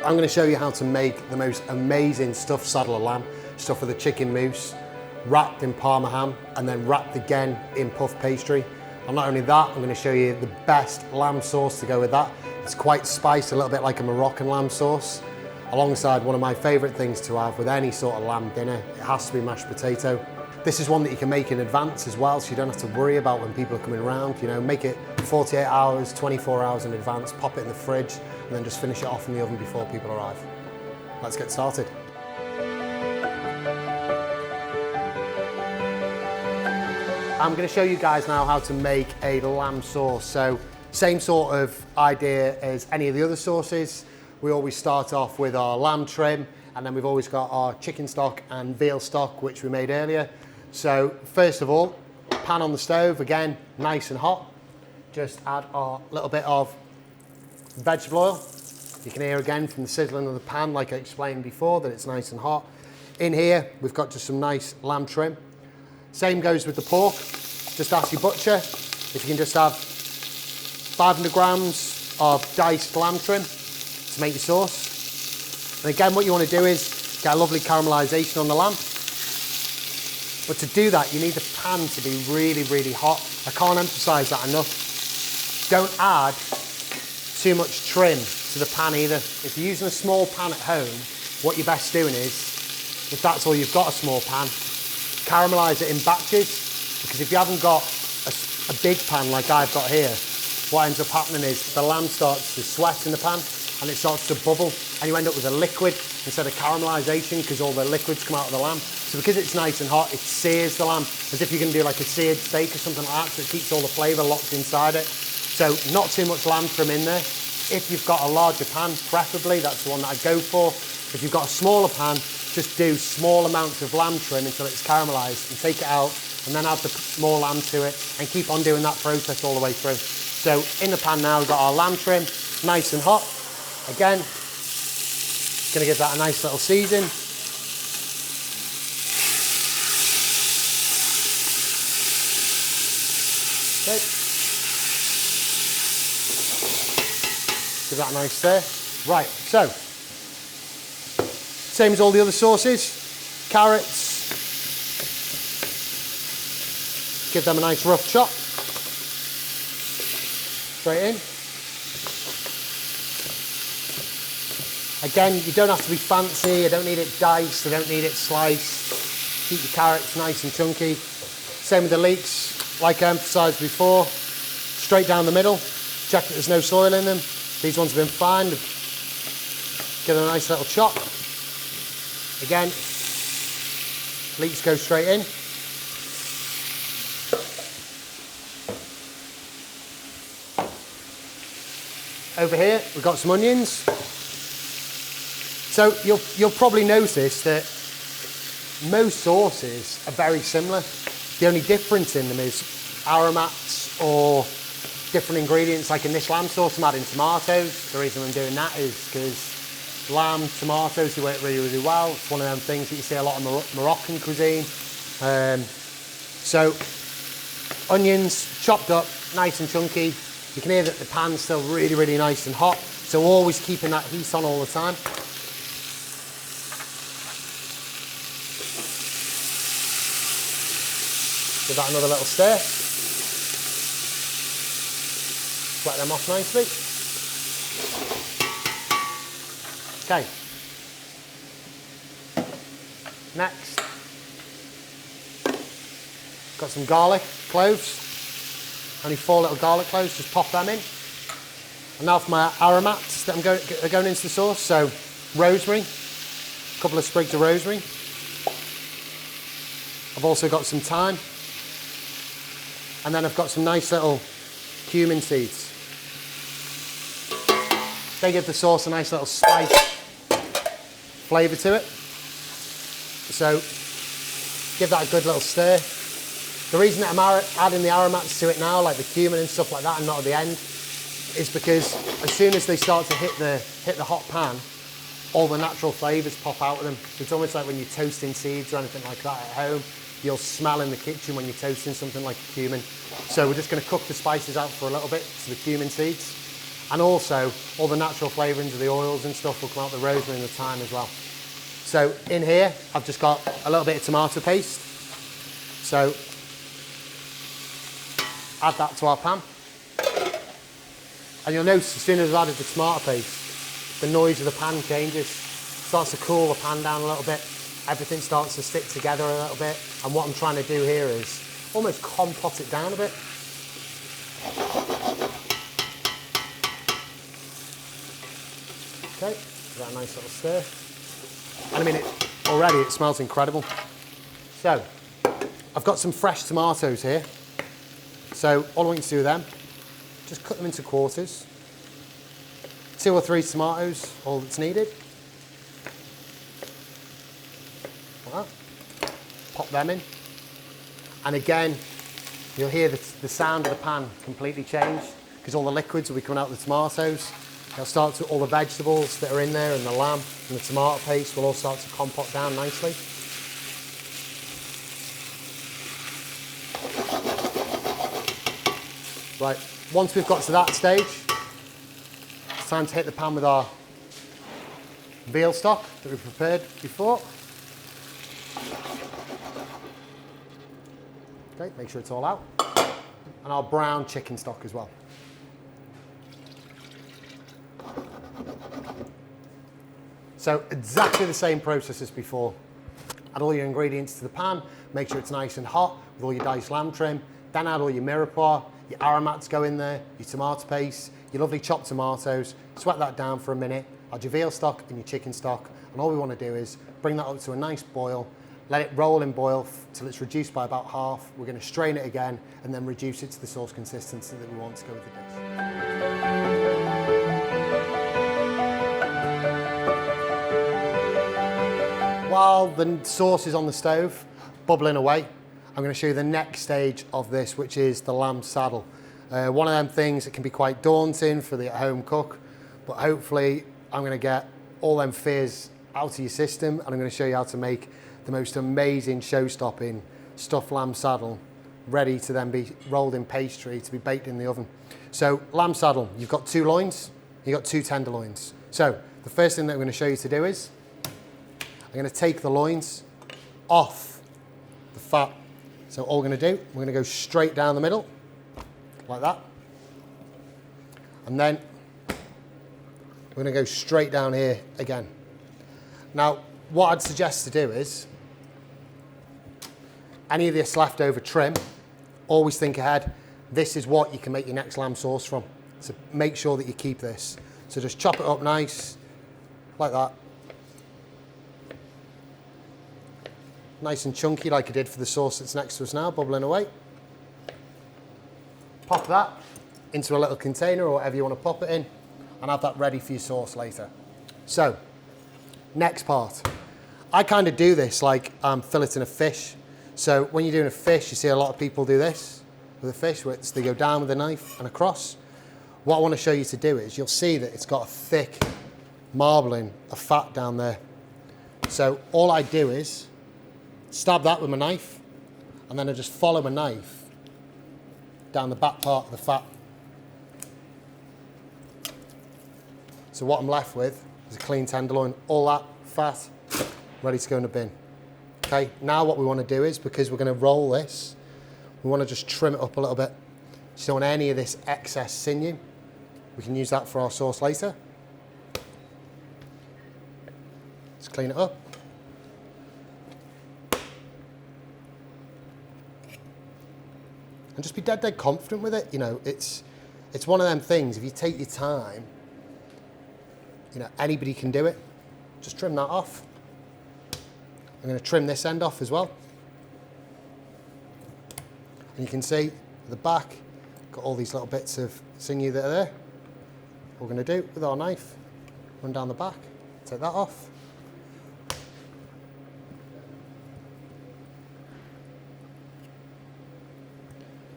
I'm going to show you how to make the most amazing stuffed saddle of lamb, stuffed with a chicken mousse, wrapped in parma ham, and then wrapped again in puff pastry. And not only that, I'm going to show you the best lamb sauce to go with that. It's quite spiced, a little bit like a Moroccan lamb sauce, alongside one of my favourite things to have with any sort of lamb dinner. It has to be mashed potato. This is one that you can make in advance as well, so you don't have to worry about when people are coming around. You know, make it 48 hours, 24 hours in advance, pop it in the fridge, and then just finish it off in the oven before people arrive. Let's get started. I'm going to show you guys now how to make a lamb sauce. So, same sort of idea as any of the other sauces. We always start off with our lamb trim, and then we've always got our chicken stock and veal stock, which we made earlier. So first of all, pan on the stove, again, nice and hot. Just add our little bit of vegetable oil. You can hear again from the sizzling of the pan, like I explained before, that it's nice and hot. In here, we've got just some nice lamb trim. Same goes with the pork. Just ask your butcher if you can just have 500 grams of diced lamb trim to make your sauce. And again, what you want to do is get a lovely caramelisation on the lamb. But to do that, you need the pan to be really, really hot. I can't emphasise that enough. Don't add too much trim to the pan either. If you're using a small pan at home, what you're best doing is, if that's all you've got, a small pan, caramelise it in batches, because if you haven't got a big pan like I've got here, what ends up happening is the lamb starts to sweat in the pan and it starts to bubble, and you end up with a liquid instead of caramelisation because all the liquids come out of the lamb. So because it's nice and hot, it sears the lamb as if you're going to do like a seared steak or something like that, so it keeps all the flavour locked inside it. So not too much lamb trim in there. If you've got a larger pan, preferably, that's the one that I go for. If you've got a smaller pan, just do small amounts of lamb trim until it's caramelised and take it out, and then add the more lamb to it and keep on doing that process all the way through. So in the pan now, we've got our lamb trim, nice and hot. Again, going to give that a nice little season. Okay. Give that a nice stir. Right, so, same as all the other sauces, carrots, give them a nice rough chop, straight in. Again, you don't have to be fancy, you don't need it diced, you don't need it sliced. Keep your carrots nice and chunky. Same with the leeks, like I emphasised before, straight down the middle. Check that there's no soil in them. These ones have been fine. Give them a nice little chop. Again, leeks go straight in. Over here, we've got some onions. So you'll probably notice that most sauces are very similar. The only difference in them is aromats or different ingredients. Like in this lamb sauce, I'm adding tomatoes. The reason I'm doing that is because lamb, tomatoes, they work really, really well. It's one of them things that you see a lot of Moroccan cuisine. So onions chopped up, nice and chunky. You can hear that the pan's still really, really nice and hot. So always keeping that heat on all the time. Give that another little stir. Wet them off nicely. Okay. Next, got some garlic cloves. Only 4 little garlic cloves, just pop them in. And now for my aromats that are going into the sauce. So rosemary, a couple of sprigs of rosemary. I've also got some thyme. And then I've got some nice little cumin seeds. They give the sauce a nice little spice flavour to it. So give that a good little stir. The reason that I'm adding the aromats to it now, like the cumin and stuff like that, and not at the end, is because as soon as they start to hit the hot pan, all the natural flavours pop out of them. It's almost like when you're toasting seeds or anything like that at home. You'll smell in the kitchen when you're toasting something like cumin. So we're just going to cook the spices out for a little bit to the cumin seeds. And also, all the natural flavourings of the oils and stuff will come out, the rosemary and the thyme as well. So in here, I've just got a little bit of tomato paste. So add that to our pan. And you'll notice as soon as I've added the tomato paste, the noise of the pan changes. Starts to cool the pan down a little bit. Everything starts to stick together a little bit. And what I'm trying to do here is almost compote it down a bit. Okay, give that a nice little stir. And I mean, already it smells incredible. So, I've got some fresh tomatoes here. So, all I want you to do with them, just cut them into quarters. 2 or 3 tomatoes, all that's needed. Like that. Pop them in. And again, you'll hear the sound of the pan completely change because all the liquids will be coming out of the tomatoes. They'll start to, all the vegetables that are in there and the lamb and the tomato paste will all start to compote down nicely. Right, once we've got to that stage, it's time to hit the pan with our veal stock that we prepared before. Okay, make sure it's all out. And our brown chicken stock as well. So exactly the same process as before. Add all your ingredients to the pan, make sure it's nice and hot with all your diced lamb trim, then add all your mirepoix, your aromats go in there, your tomato paste, your lovely chopped tomatoes, sweat that down for a minute, add your veal stock and your chicken stock, and all we want to do is bring that up to a nice boil, let it roll in boil till it's reduced by about half. We're going to strain it again and then reduce it to the sauce consistency that we want to go with the dish. While the sauce is on the stove, bubbling away, I'm going to show you the next stage of this, which is the lamb saddle. One of them things that can be quite daunting for the at-home cook, but hopefully I'm going to get all them fears out of your system, and I'm going to show you how to make the most amazing show-stopping stuffed lamb saddle, ready to then be rolled in pastry to be baked in the oven. So lamb saddle, you've got 2 loins, you've got 2 tenderloins. So the first thing that I'm going to show you to do is I'm going to take the loins off the fat. So all we're going to do, we're going to go straight down the middle, like that. And then we're going to go straight down here again. Now, what I'd suggest to do is, any of this leftover trim, always think ahead. This is what you can make your next lamb sauce from. So make sure that you keep this. So just chop it up nice, like that. Nice and chunky like I did for the sauce that's next to us now, bubbling away. Pop that into a little container or whatever you want to pop it in and have that ready for your sauce later. So, next part. I kind of do this like I'm filleting a fish. So when you're doing a fish, you see a lot of people do this with a fish, where they go down with a knife and across. What I want to show you to do is, you'll see that it's got a thick marbling of fat down there. So all I do is stab that with my knife, and then I just follow my knife down the back part of the fat. So what I'm left with is a clean tenderloin, all that fat ready to go in the bin. Okay, now what we want to do is, because we're going to roll this, we want to just trim it up a little bit. So you don't want any of this excess sinew. We can use that for our sauce later. Let's clean it up. And just be dead confident with it. You know, it's one of them things, if you take your time, you know, anybody can do it. Just trim that off. I'm going to trim this end off as well. And you can see at the back, got all these little bits of sinew that are there. What we're going to do with our knife, run down the back, take that off.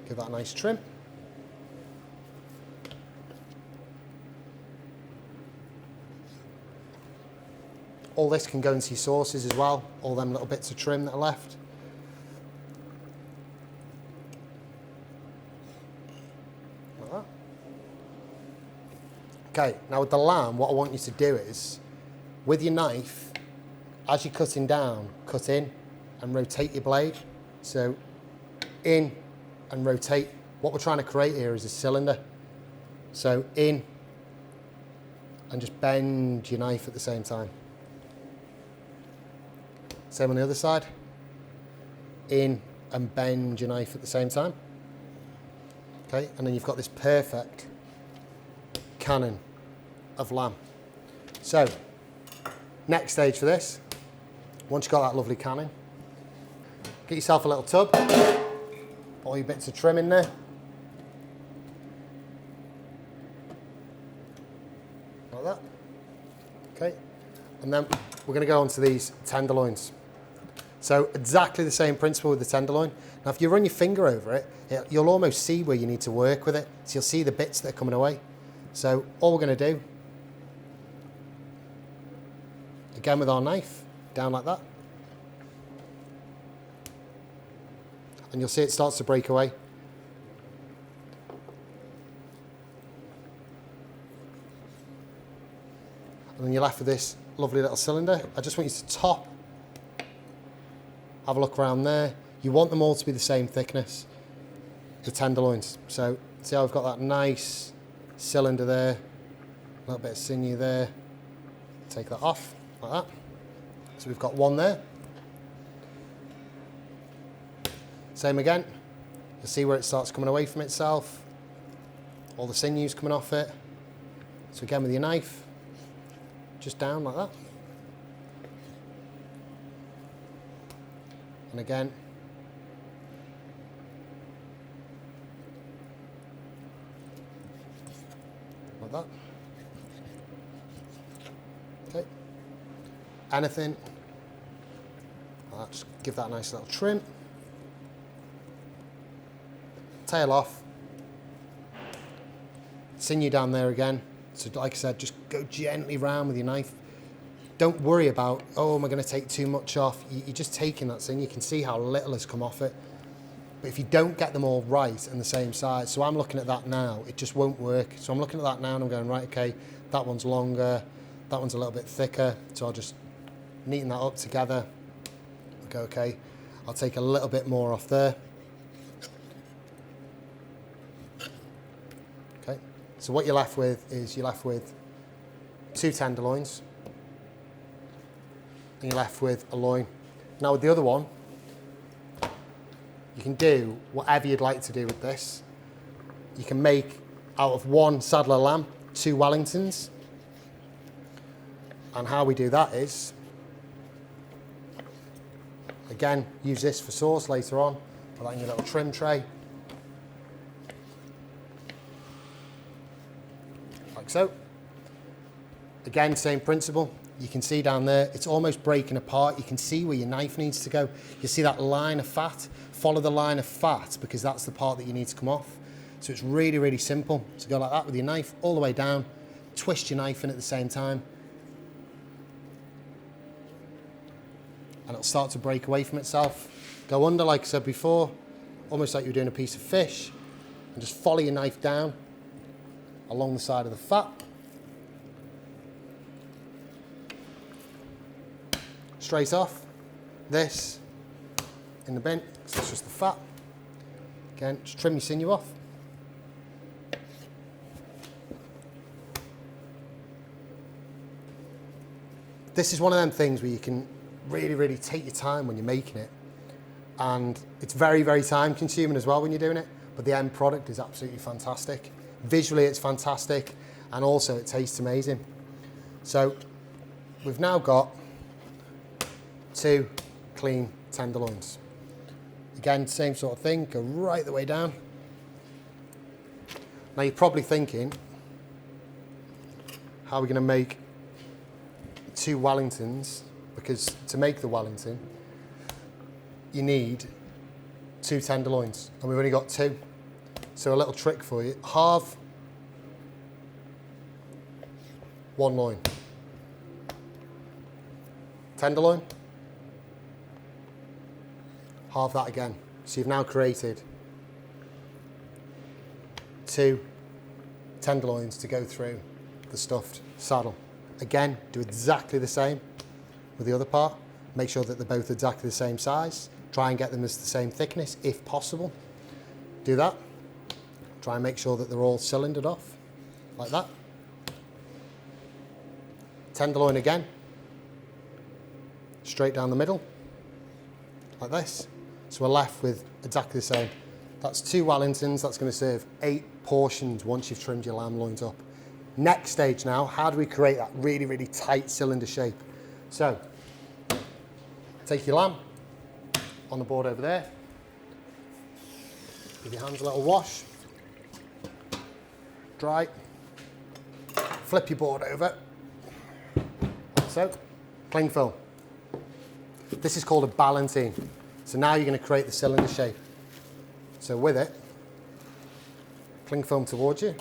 Give that a nice trim. All this can go into your sauces as well, all them little bits of trim that are left. Like that. Okay, now with the lamb, what I want you to do is, with your knife, as you're cutting down, cut in and rotate your blade. So in and rotate. What we're trying to create here is a cylinder. So in and just bend your knife at the same time. Same on the other side. In and bend your knife at the same time. Okay, and then you've got this perfect cannon of lamb. So, next stage for this, once you've got that lovely cannon, get yourself a little tub, all your bits of trim in there. Like that. Okay, and then we're going to go on to these tenderloins. So exactly the same principle with the tenderloin. Now if you run your finger over it, you'll almost see where you need to work with it. So you'll see the bits that are coming away. So all we're going to do, again with our knife, down like that. And you'll see it starts to break away. And then you're left with this lovely little cylinder. I just want you to top. Have a look around there. You want them all to be the same thickness, the tenderloins. So see how I've got that nice cylinder there, a little bit of sinew there. Take that off, like that. So we've got one there. Same again. You'll see where it starts coming away from itself. All the sinew's coming off it. So again with your knife, just down like that. And again, like that. Okay. Anything, just give that a nice little trim. Tail off. Sinew down there again. So like I said, just go gently round with your knife. Don't worry about, oh, am I going to take too much off? You're just taking that thing. You can see how little has come off it. But if you don't get them all right and the same size, so I'm looking at that now, it just won't work. So I'm looking at that now and I'm going, right, okay, that one's longer, that one's a little bit thicker. So I'll just neaten that up together. Okay, I'll take a little bit more off there. Okay, so what you're left with is you're left with 2 tenderloins. And you're left with a loin. Now with the other one, you can do whatever you'd like to do with this. You can make out of 1 saddler lamb, 2 Wellingtons. And how we do that is, again, use this for sauce later on. Put that in your little trim tray. Like so. Again, same principle. You can see down there, it's almost breaking apart. You can see where your knife needs to go. You see that line of fat? Follow the line of fat because that's the part that you need to come off. So it's really, really simple. So go like that with your knife all the way down. Twist your knife in at the same time. And it'll start to break away from itself. Go under, like I said before, almost like you're doing a piece of fish. And just follow your knife down along the side of the fat. Straight off, this in the bin, so it's just the fat. Again, just trim your sinew off. This is one of them things where you can really, really take your time when you're making it. And it's very, very time consuming as well when you're doing it, but the end product is absolutely fantastic. Visually, it's fantastic, and also it tastes amazing. So we've now got 2 clean tenderloins. Again, same sort of thing, go right the way down. Now you're probably thinking, how are we going to make 2 Wellingtons? Because to make the Wellington, you need 2 tenderloins, and we've only got 2. So a little trick for you, halve 1 loin. Tenderloin, halve that again. So you've now created 2 tenderloins to go through the stuffed saddle. Again, do exactly the same with the other part. Make sure that they're both exactly the same size. Try and get them as the same thickness if possible. Do that. Try and make sure that they're all cylindered off, like that. Tenderloin again, straight down the middle, like this. So we're left with exactly the same. That's 2 Wellingtons, that's going to serve 8 portions once you've trimmed your lamb loins up. Next stage now, how do we create that really, really tight cylinder shape? So, take your lamb on the board over there, give your hands a little wash, dry, flip your board over, like so, cling film. This is called a ballantine. So now you're going to create the cylinder shape. So with it, cling film towards you,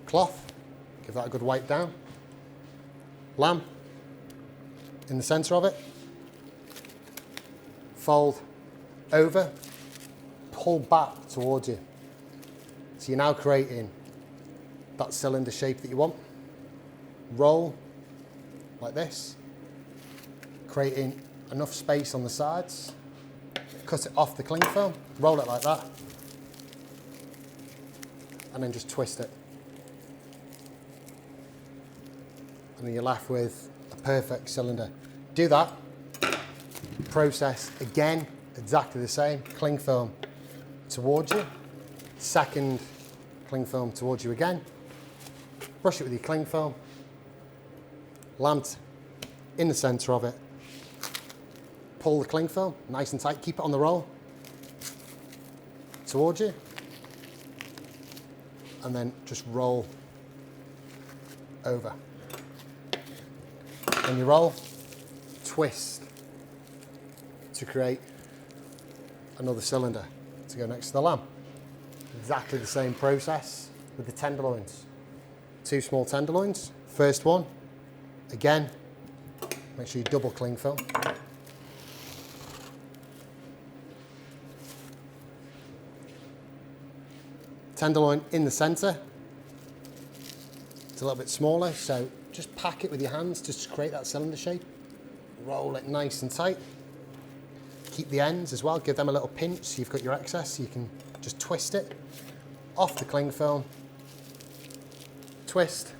cloth, give that a good wipe down, lamb in the centre of it, fold over, pull back towards you. So you're now creating that cylinder shape that you want. Roll like this, creating enough space on the sides, cut it off the cling film, roll it like that, and then just twist it. And then you're left with a perfect cylinder. Do that process again, exactly the same. Cling film towards you, second cling film towards you again, brush it with your cling film, lamb in the centre of it, pull the cling film nice and tight, keep it on the roll towards you, and then just roll over. When you roll, twist to create another cylinder to go next to the lamb. Exactly the same process with the tenderloins. 2 small tenderloins, first one, again, make sure you double cling film. Tenderloin in the centre. It's a little bit smaller, so just pack it with your hands just to create that cylinder shape. Roll it nice and tight. Keep the ends as well, give them a little pinch so you've got your excess, so you can just twist it off the cling film, twist,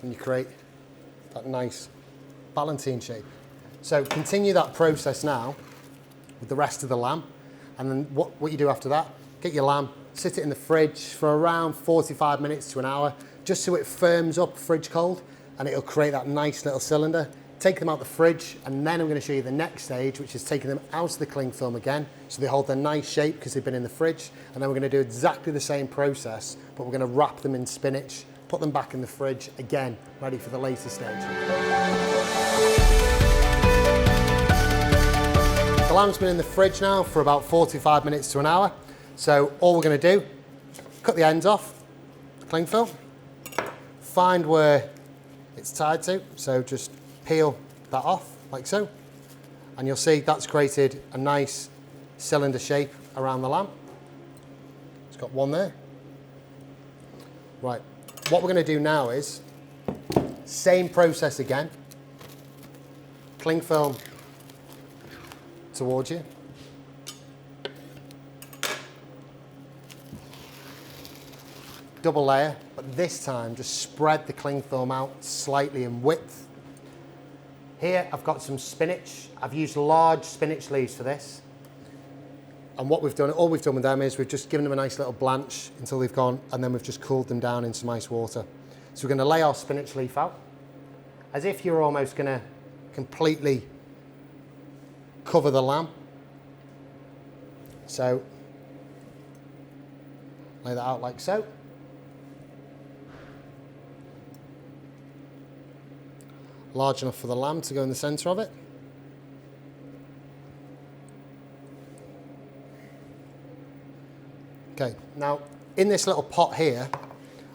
and you create that nice ballantine shape. So continue that process now with the rest of the lamb, and then what you do after that, get your lamb, sit it in the fridge for around 45 minutes to an hour, just so it firms up fridge cold, and it'll create that nice little cylinder. Take them out the fridge, and then I'm going to show you the next stage, which is taking them out of the cling film again, so they hold their nice shape because they've been in the fridge, and then we're going to do exactly the same process, but we're going to wrap them in spinach, put them back in the fridge, again, ready for the later stage. The lamb's been in the fridge now for about 45 minutes to an hour, so all we're going to do, cut the ends off, cling film, find where it's tied to, so just peel that off like so, and you'll see that's created a nice cylinder shape around the lamb. It's got one there. Right, what we're going to do now is same process again. Cling film towards you. Double layer, but this time just spread the cling film out slightly in width. Here I've got some spinach. I've used large spinach leaves for this. And what we've done, all we've done with them is we've just given them a nice little blanch until they've gone, and then we've just cooled them down in some ice water. So we're going to lay our spinach leaf out as if you're almost going to completely cover the lamb. So lay that out like so. Large enough for the lamb to go in the centre of it. Okay, now in this little pot here,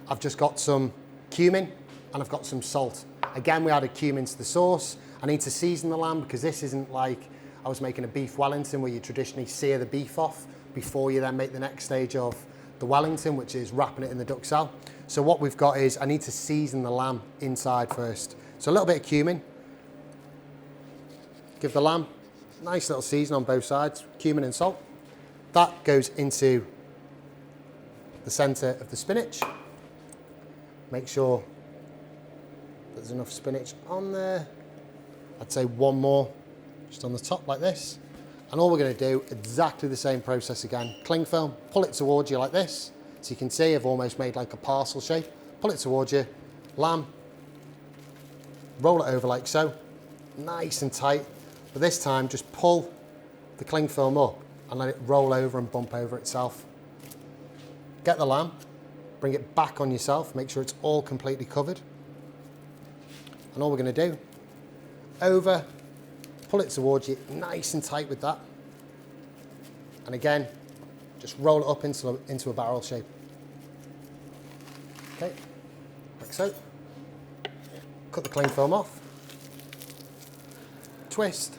I've just got some cumin and I've got some salt. Again, we added cumin to the sauce. I need to season the lamb because this isn't like I was making a beef Wellington where you traditionally sear the beef off before you then make the next stage of the Wellington, which is wrapping it in the duck cell. So what we've got is, I need to season the lamb inside first. So a little bit of cumin. Give the lamb a nice little season on both sides, cumin and salt. That goes into the centre of the spinach. Make sure there's enough spinach on there. I'd say one more just on the top like this. And all we're going to do, exactly the same process again. Cling film, pull it towards you like this. So you can see I've almost made like a parcel shape. Pull it towards you, lamb, roll it over like so, nice and tight. But this time, just pull the cling film up and let it roll over and bump over itself. Get the lamb, bring it back on yourself, make sure it's all completely covered. And all we're going to do, over, pull it towards you, nice and tight with that. And again, just roll it up into a barrel shape. Okay, like so. Cut the cling film off. Twist.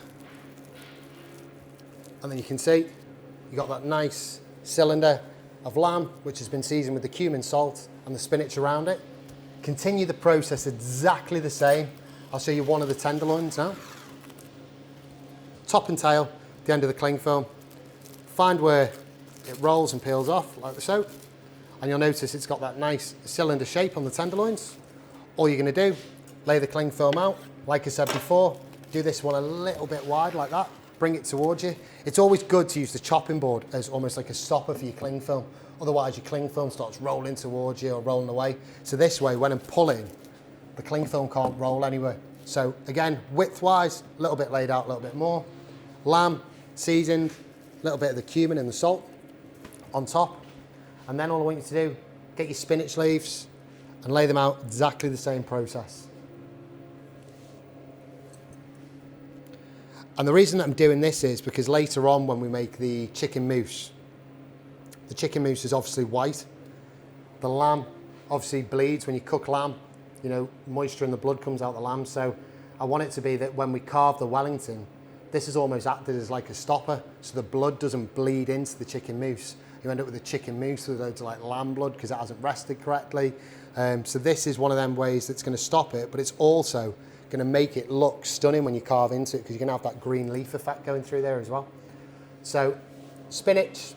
And then you can see you got that nice cylinder of lamb, which has been seasoned with the cumin, salt, and the spinach around it. Continue the process exactly the same. I'll show you one of the tenderloins now. Top and tail, the end of the cling film. Find where it rolls and peels off, like so. And you'll notice it's got that nice cylinder shape on the tenderloins. All you're gonna do, lay the cling film out. Like I said before, do this one a little bit wide like that. Bring it towards you. It's always good to use the chopping board as almost like a stopper for your cling film. Otherwise your cling film starts rolling towards you or rolling away. So this way, when I'm pulling, the cling film can't roll anywhere. So again, width-wise, a little bit laid out, a little bit more. Lamb, seasoned, a little bit of the cumin and the salt on top. And then all I want you to do, get your spinach leaves and lay them out exactly the same process. And the reason that I'm doing this is because later on when we make the chicken mousse is obviously white. The lamb obviously bleeds when you cook lamb. You know, moisture in the blood comes out the lamb. So I want it to be that when we carve the Wellington, this is almost acted as like a stopper, so the blood doesn't bleed into the chicken mousse. You end up with a chicken mousse with loads of like lamb blood because it hasn't rested correctly. So this is one of them ways that's going to stop it, but it's also going to make it look stunning when you carve into it because you're going to have that green leaf effect going through there as well. So spinach,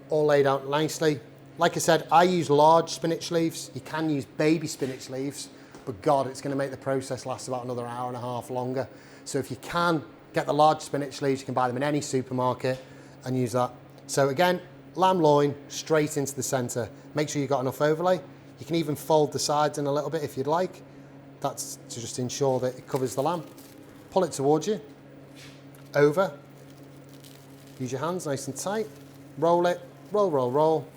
all laid out nicely. Like I said, I use large spinach leaves. You can use baby spinach leaves, but God, it's going to make the process last about another hour and a half longer. So if you can get the large spinach leaves, you can buy them in any supermarket and use that. So again, lamb loin straight into the center. Make sure you've got enough overlay. You can even fold the sides in a little bit if you'd like. That's to just ensure that it covers the lamb. Pull it towards you, over. Use your hands nice and tight. Roll it, roll, roll, roll.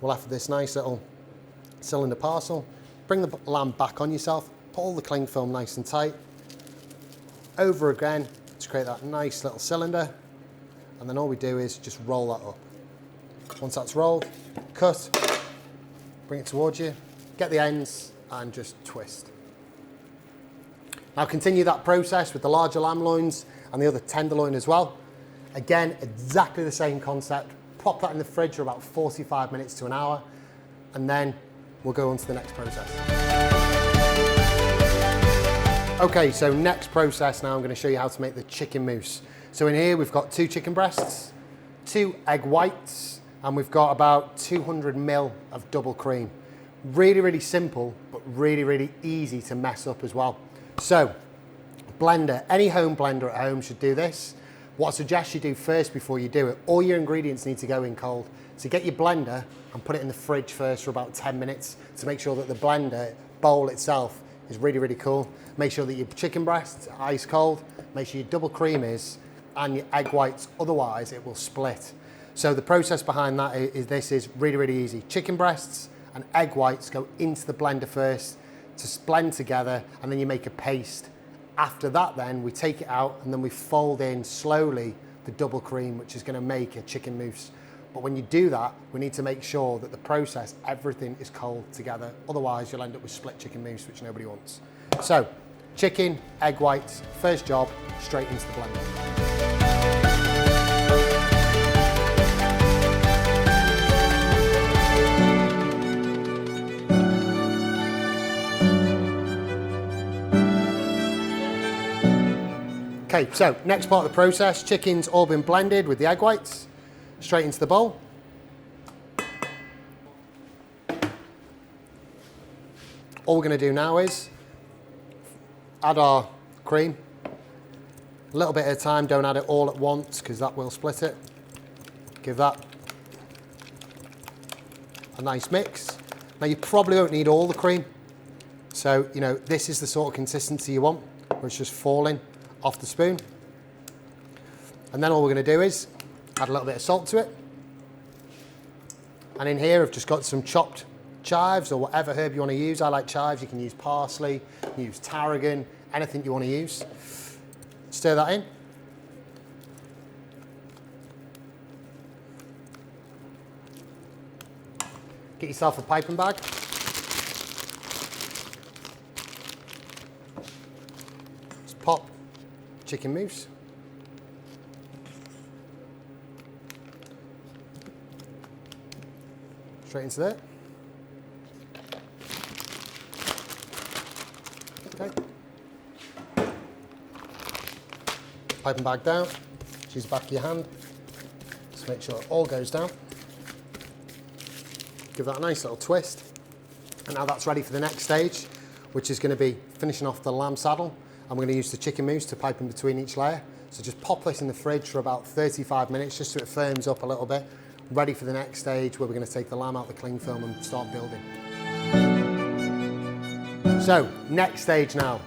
We'll have this nice little cylinder parcel. Bring the lamb back on yourself. Pull the cling film nice and tight. Over again to create that nice little cylinder. And then all we do is just roll that up. Once that's rolled, cut, bring it towards you, get the ends and just twist. Now continue that process with the larger lamb loins and the other tenderloin as well. Again, exactly the same concept. Pop that in the fridge for about 45 minutes to an hour, and then we'll go on to the next process. Okay, so next process now I'm going to show you how to make the chicken mousse. So in here we've got 2 chicken breasts, 2 egg whites, and we've got about 200 ml of double cream. Really, really simple, but really, really easy to mess up as well. So, blender, any home blender at home should do this. What I suggest you do first before you do it, all your ingredients need to go in cold. So get your blender and put it in the fridge first for about 10 minutes to make sure that the blender bowl itself is really, really cool. Make sure that your chicken breasts are ice cold. Make sure your double cream is, and your egg whites, otherwise it will split. So the process behind that is really, really easy. Chicken breasts and egg whites go into the blender first to blend together, and then you make a paste. After that then, we take it out and then we fold in slowly the double cream, which is gonna make a chicken mousse. But when you do that, we need to make sure that the process, everything is cold together. Otherwise, you'll end up with split chicken mousse, which nobody wants. So, Chicken, egg whites, first job, straight into the blender. Okay, so next part of the process, chicken's all been blended with the egg whites, straight into the bowl. All we're going to do now is add our cream, a little bit at a time, don't add it all at once because that will split it. Give that a nice mix. Now you probably won't need all the cream, so you know this is the sort of consistency you want, where it's just falling off the spoon. And then all we're going to do is add a little bit of salt to it. And in here I've just got some chopped chives or whatever herb you want to use. I like chives, you can use parsley, you can use tarragon, anything you want to use. Stir that in. Get yourself a piping bag. Just pop chicken mousse. Straight into there. Okay. Piping bag down. Just use the back of your hand. Just make sure it all goes down. Give that a nice little twist. And now that's ready for the next stage, which is going to be finishing off the lamb saddle. I'm going to use the chicken mousse to pipe in between each layer. So just pop this in the fridge for about 35 minutes, just so it firms up a little bit. Ready for the next stage, where we're going to take the lamb out the cling film and start building. So, next stage now.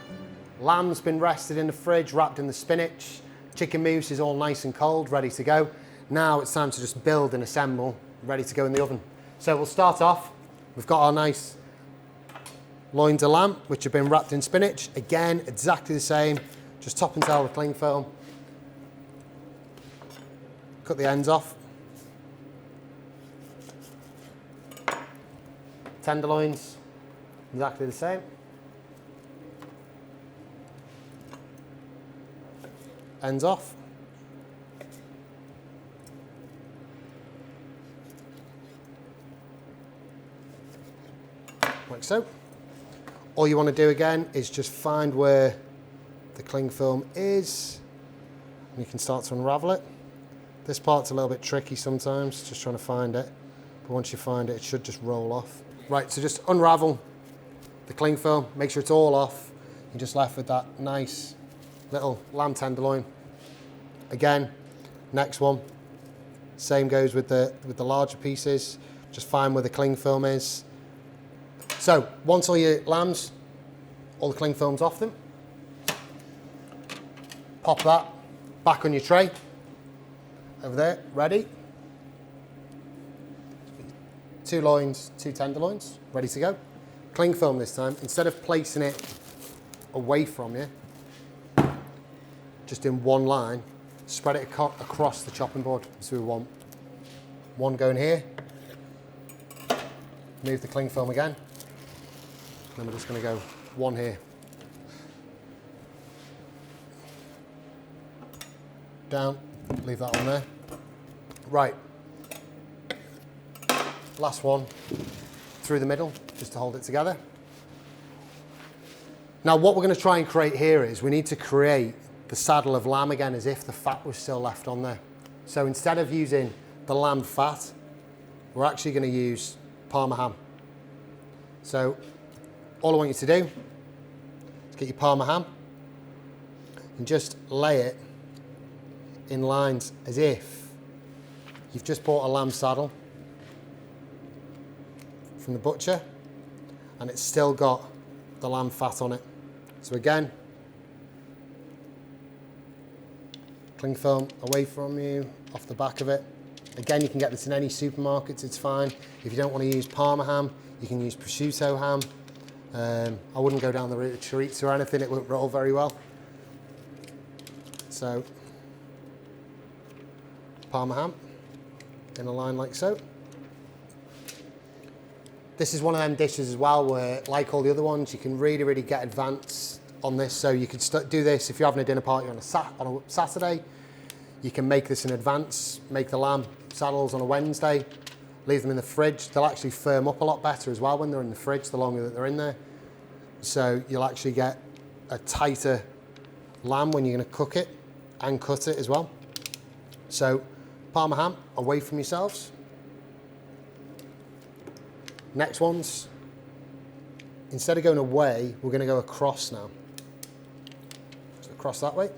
Lamb's been rested in the fridge, wrapped in the spinach. Chicken mousse is all nice and cold, ready to go. Now it's time to just build and assemble, ready to go in the oven. So we'll start off. We've got our nice loins of lamb, which have been wrapped in spinach. Again, exactly the same. Just top and tail the cling film. Cut the ends off. Tenderloins, exactly the same. Ends off. Like so. All you want to do again is just find where the cling film is, and you can start to unravel it. This part's a little bit tricky sometimes, just trying to find it, but once you find it, it should just roll off. Right, so just unravel the cling film, make sure it's all off. You're just left with that nice little lamb tenderloin. Again, next one, same goes with the larger pieces. Just find where the cling film is. So once all your lambs, all the cling film's off them, pop that back on your tray. Over there, ready. 2 loins, 2 tenderloins, ready to go. Cling film this time. Instead of placing it away from you, just in one line, spread it across the chopping board. So we want one going here. Move the cling film again. Then we're just going to go one here. Down, leave that on there. Right. Last one through the middle, just to hold it together. Now what we're going to try and create here is we need to create the saddle of lamb again as if the fat was still left on there. So instead of using the lamb fat, we're actually going to use Parma ham. So all I want you to do is get your Parma ham and just lay it in lines as if you've just bought a lamb saddle from the butcher and it's still got the lamb fat on it. So again, cling film away from you, off the back of it. Again, you can get this in any supermarkets, it's fine. If you don't want to use Parma ham, you can use prosciutto ham. I wouldn't go down the route of chorizo or anything, it won't roll very well. So, Parma ham in a line like so. This is one of them dishes as well where, like all the other ones, you can really get advanced on this. So you could do this if you're having a dinner party on a Saturday. You can make this in advance, make the lamb saddles on a Wednesday, leave them in the fridge. They'll actually firm up a lot better as well when they're in the fridge, the longer that they're in there. So you'll actually get a tighter lamb when you're going to cook it and cut it as well. So Parma ham, away from yourselves. Next ones, instead of going away, we're going to go across now. So across that way.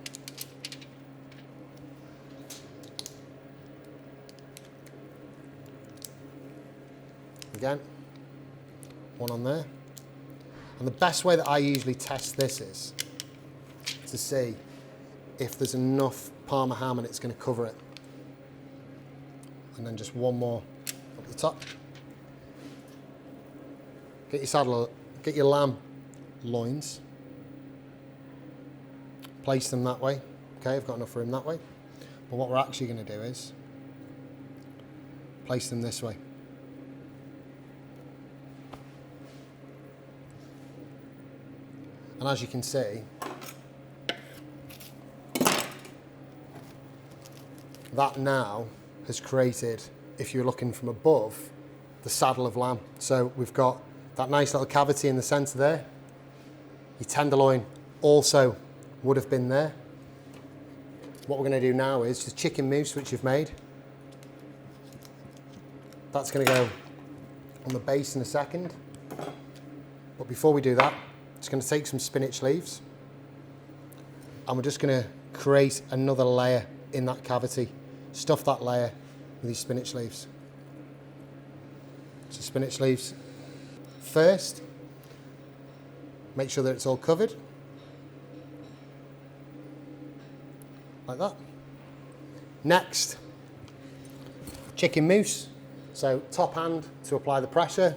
Again, one on there. And the best way that I usually test this is to see if there's enough Parma ham and it's going to cover it. And then just one more up the top. Get your saddle, get your lamb loins. Place them that way. Okay, I've got enough room that way. But what we're actually going to do is place them this way. And as you can see, that now has created, if you're looking from above, the saddle of lamb. So we've got that nice little cavity in the centre there. Your tenderloin also would have been there. What we're going to do now is the chicken mousse which you've made. That's going to go on the base in a second. But before we do that, just going to take some spinach leaves and we're just going to create another layer in that cavity. Stuff that layer with these spinach leaves. So spinach leaves first, make sure that it's all covered, like that. Next, chicken mousse. So top hand to apply the pressure,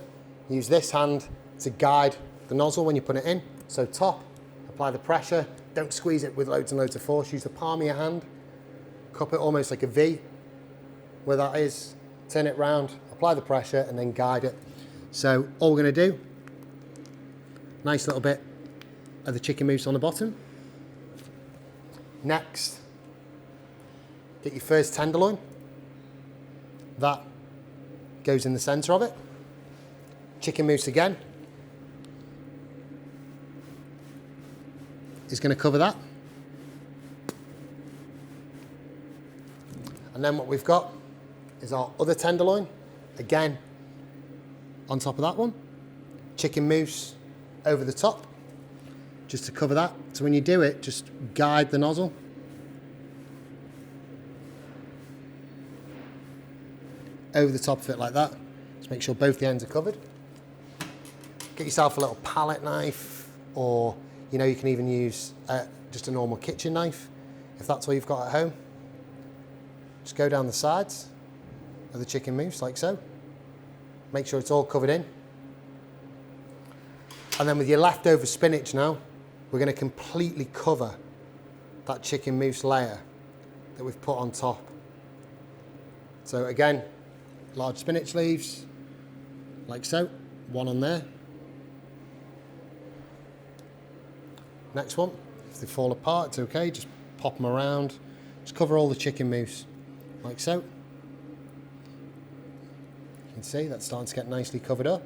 use this hand to guide the nozzle when you put it in. So top, apply the pressure, don't squeeze it with loads and loads of force, use the palm of your hand, cup it almost like a V, where that is, turn it round, apply the pressure and then guide it. So all we're going to do, nice little bit of the chicken mousse on the bottom. Next, get your first tenderloin. That goes in the centre of it. Chicken mousse again is going to cover that. And then what we've got is our other tenderloin, again, on top of that one. Chicken mousse over the top, just to cover that. So when you do it, just guide the nozzle. Over the top of it like that. Just make sure both the ends are covered. Get yourself a little palette knife, or you know, you can even use just a normal kitchen knife, if that's all you've got at home. Just go down the sides of the chicken mousse like so. Make sure it's all covered in. And then with your leftover spinach now, we're going to completely cover that chicken mousse layer that we've put on top. So again, large spinach leaves, like so, one on there. Next one, if they fall apart, it's okay, just pop them around. Just cover all the chicken mousse, like so. You can see that's starting to get nicely covered up.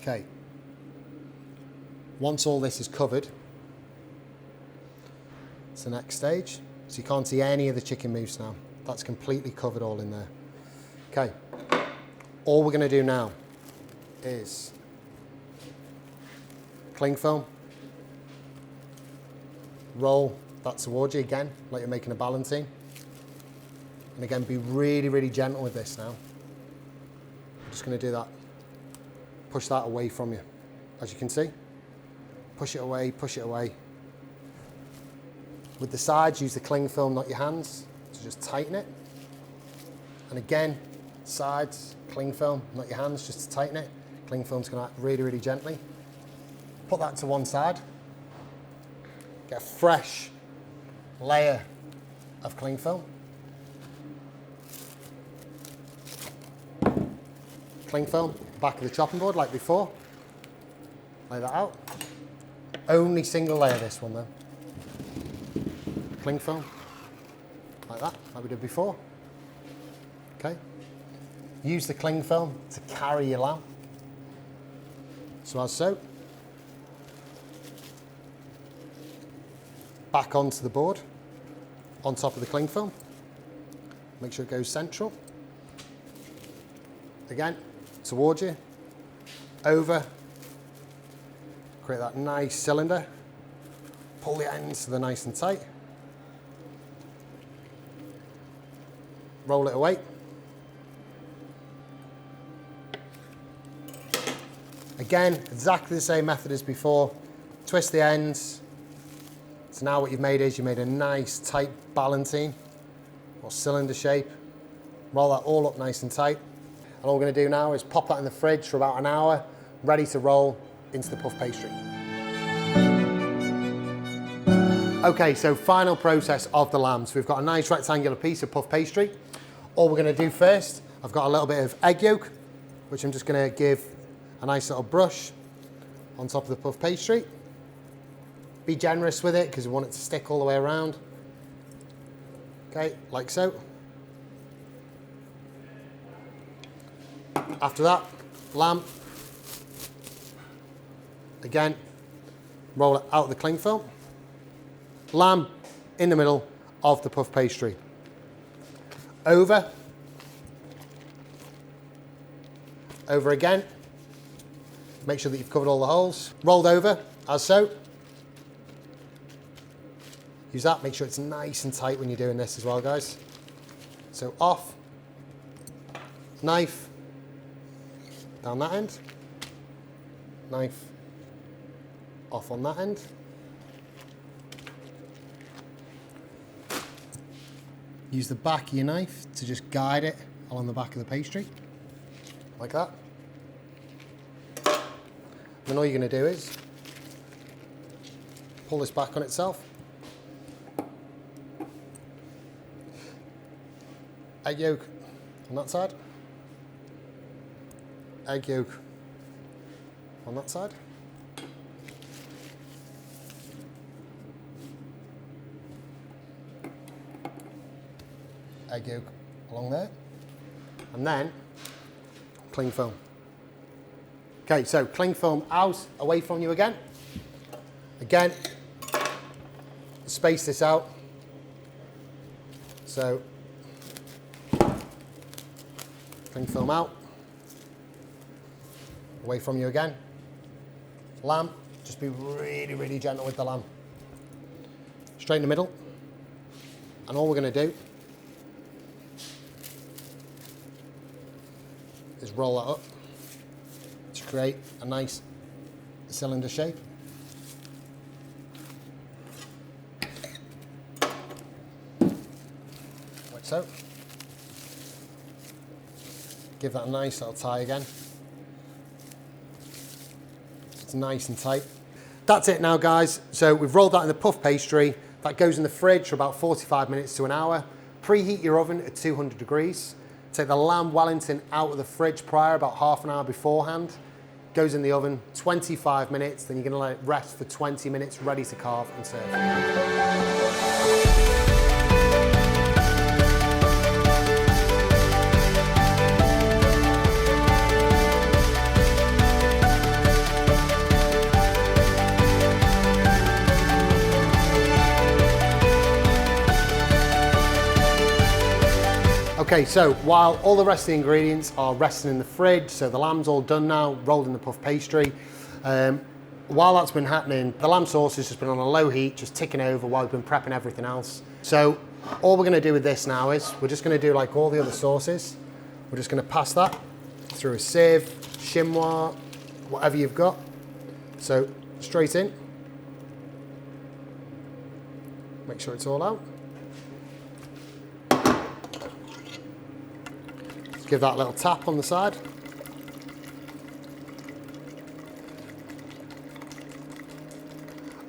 Okay. Once all this is covered, it's the next stage. So you can't see any of the chicken mousse now. That's completely covered all in there. Okay. All we're going to do now is cling film, roll that towards you again, like you're making a ballantine. And again, be really, really gentle with this now. I'm just going to do that. Push that away from you, as you can see. Push it away, push it away. With the sides, use the cling film, not your hands, to just tighten it. And again, sides, cling film, not your hands, just to tighten it. Cling film's going to act really, really gently. Put that to one side. Get a fresh layer of cling film. Cling film, back of the chopping board like before. Lay that out. Only single layer this one though. Cling film, like that, like we did before. Okay. Use the cling film to carry your lamb. So as so. Back onto the board, on top of the cling film. Make sure it goes central. Again, towards you, over. Create that nice cylinder. Pull the ends so they're nice and tight. Roll it away. Again, exactly the same method as before. Twist the ends. So now what you've made is you made a nice tight ballantine or cylinder shape. Roll that all up nice and tight. And all we're going to do now is pop that in the fridge for about an hour, ready to roll into the puff pastry. Okay, so final process of the lamb. So we've got a nice rectangular piece of puff pastry. All we're going to do first, I've got a little bit of egg yolk, which I'm just going to give a nice little brush on top of the puff pastry. Be generous with it because we want it to stick all the way around. Okay, like so. After that, lamb. Again, roll it out of the cling film. Lamb in the middle of the puff pastry. Over. Over again. Make sure that you've covered all the holes. Rolled over, as so. Use that, make sure it's nice and tight when you're doing this as well, guys. So off, knife, down that end, knife, off on that end. Use the back of your knife to just guide it along the back of the pastry, like that. Then all you're going to do is pull this back on itself. Egg yolk on that side. Egg yolk on that side. Egg yolk along there. And then cling film. Okay, so cling film out, away from you again. Again, space this out. So, cling film out, away from you again. Lamb, just be really, really gentle with the lamb. Straight in the middle. And all we're going to do is roll that up to create a nice cylinder shape. Like so. Give that a nice little tie again. It's nice and tight. That's it now, guys. So we've rolled that in the puff pastry. That goes in the fridge for about 45 minutes to an hour. Preheat your oven at 200 degrees. Take the lamb Wellington out of the fridge prior, about half an hour beforehand. Goes in the oven 25 minutes, then you're going to let it rest for 20 minutes, ready to carve and serve. Okay, so while all the rest of the ingredients are resting in the fridge, so the lamb's all done now, rolled in the puff pastry. While that's been happening, the lamb sauce has just been on a low heat, just ticking over while we've been prepping everything else. So all we're gonna do with this now is, we're just gonna do like all the other sauces. We're just gonna pass that through a sieve, chinois, whatever you've got. So straight in. Make sure it's all out. Give that a little tap on the side.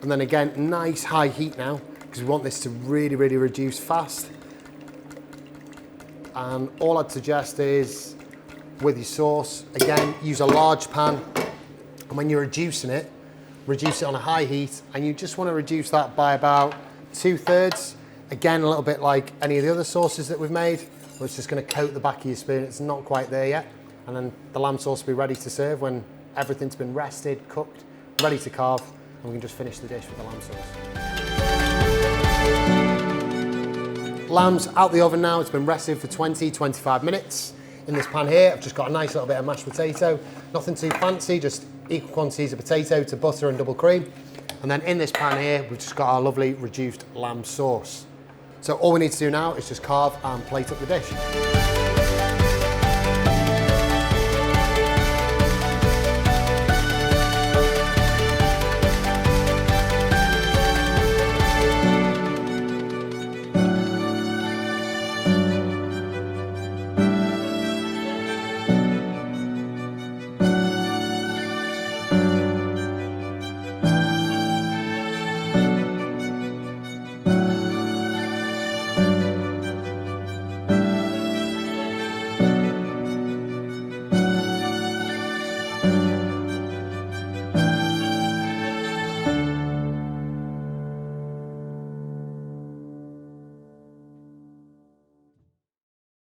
And then again, nice high heat now, because we want this to really, really reduce fast. And all I'd suggest is with your sauce. Again, use a large pan, and when you're reducing it, reduce it on a high heat, and you just want to reduce that by about 2/3. Again, a little bit like any of the other sauces that we've made, where it's just going to coat the back of your spoon. It's not quite there yet. And then the lamb sauce will be ready to serve when everything's been rested, cooked, ready to carve, and we can just finish the dish with the lamb sauce. Lamb's out the oven now. It's been rested for 20-25 minutes. In this pan here, I've just got a nice little bit of mashed potato. Nothing too fancy, just equal quantities of potato to butter and double cream. And then in this pan here, we've just got our lovely reduced lamb sauce. So all we need to do now is just carve and plate up the dish.